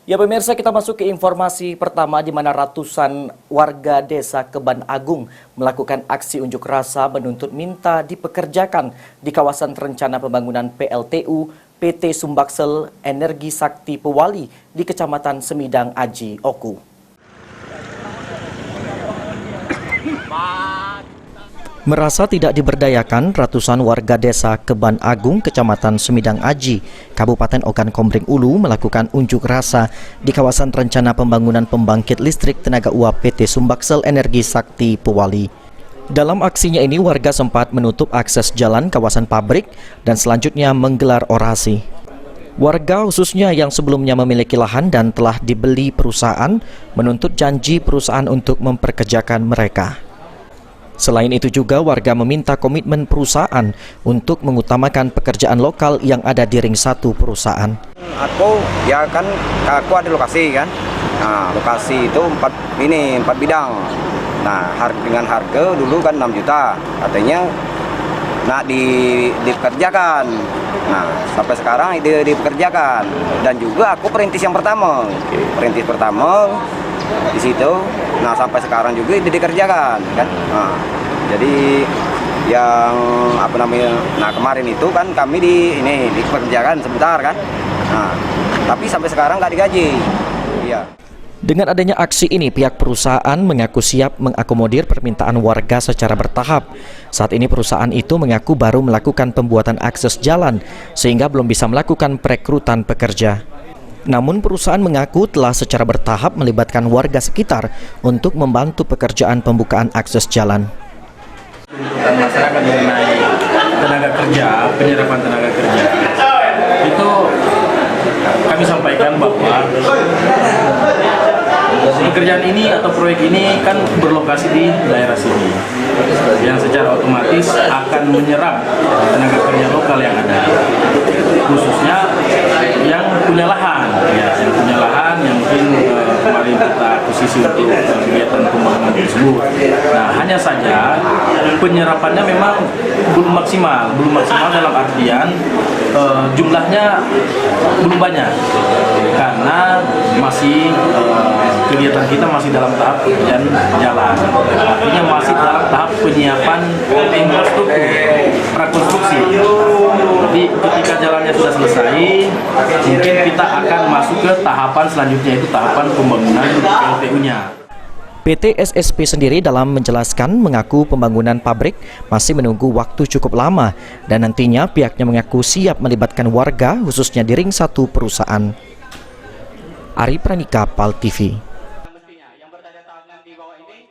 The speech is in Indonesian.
Ya pemirsa, kita masuk ke informasi pertama di mana ratusan warga desa Keban Agung melakukan aksi unjuk rasa menuntut minta dipekerjakan di kawasan rencana pembangunan PLTU PT Sumbaksel Energi Sakti Pewali di Kecamatan Semidang Aji, Oku. Merasa tidak diberdayakan, ratusan warga desa Keban Agung, Kecamatan Semidang Aji, Kabupaten Ogan Komering Ulu melakukan unjuk rasa di kawasan rencana pembangunan pembangkit listrik tenaga uap PT Sumbaksel Energi Sakti Pewali. Dalam aksinya ini, warga sempat menutup akses jalan kawasan pabrik dan selanjutnya menggelar orasi. Warga khususnya yang sebelumnya memiliki lahan dan telah dibeli perusahaan menuntut janji perusahaan untuk memperkerjakan mereka. Selain itu juga warga meminta komitmen perusahaan untuk mengutamakan pekerjaan lokal yang ada di ring 1 perusahaan. Aku ada lokasi kan. Nah, lokasi itu 4 bidang. Nah, dengan harga dulu kan 6 juta. Katanya dipekerjakan. Nah, sampai sekarang dipekerjakan. Dan juga aku perintis yang pertama. Perintis pertama di situ. Nah, sampai sekarang juga dikerjakan kan. Nah, jadi yang nah kemarin itu kan kami dikerjakan sebentar kan. Nah, tapi sampai sekarang nggak digaji. Iya. Dengan adanya aksi ini, pihak perusahaan mengaku siap mengakomodir permintaan warga secara bertahap. Saat ini perusahaan itu mengaku baru melakukan pembuatan akses jalan sehingga belum bisa melakukan perekrutan pekerja. Namun perusahaan mengaku telah secara bertahap melibatkan warga sekitar untuk membantu pekerjaan pembukaan akses jalan. Tuntutan masyarakat mengenai tenaga kerja, penyerapan tenaga kerja, itu kami sampaikan bahwa pekerjaan ini atau proyek ini kan berlokasi di daerah sini, yang secara otomatis akan menyerap tenaga kerja lokal yang ada, khususnya yang punya lahan, yang mungkin kemarin kita akuisisi untuk kegiatan pembangunan tersebut. Nah, hanya saja penyerapannya memang belum maksimal dalam artian jumlahnya belum banyak karena masih kegiatan kita masih dalam tahap pekerjaan jalan, artinya masih dalam tahap penyiapan infrastruktur prakonstruksi. Jadi ketika jalannya sudah selesai, mungkin kita akan masuk ke tahapan selanjutnya, itu tahapan pembangunan PLTU-nya. PT SSP sendiri dalam menjelaskan mengaku pembangunan pabrik masih menunggu waktu cukup lama dan nantinya pihaknya mengaku siap melibatkan warga khususnya di ring 1 perusahaan. Ari Pranika, PAL TV.